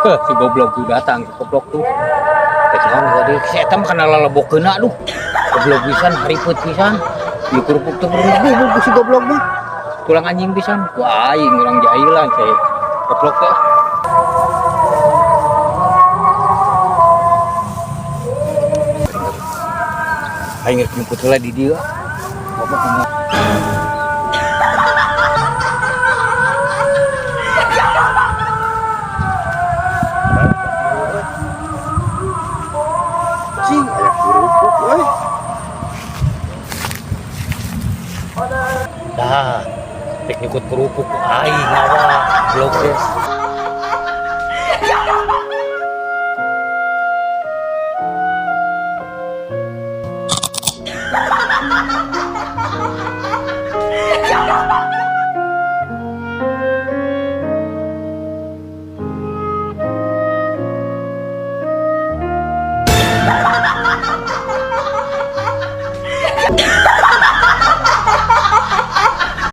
Si goblok tuh datang, si goblok tuh. Kecuali tadi saya tahu kena lalebok kena aduh. Goblok pisan, hariput pisan. Di kerupuk tuh si goblok mah. Tulang anjing pisan. Wah, aing orang jahilan saya. Goblok teh. Aing geus jemput heula di dieu. Goblok mah. Cing aya kerupuk euy. Dah, tek nyukut kerupuk aing ngawa blok teh.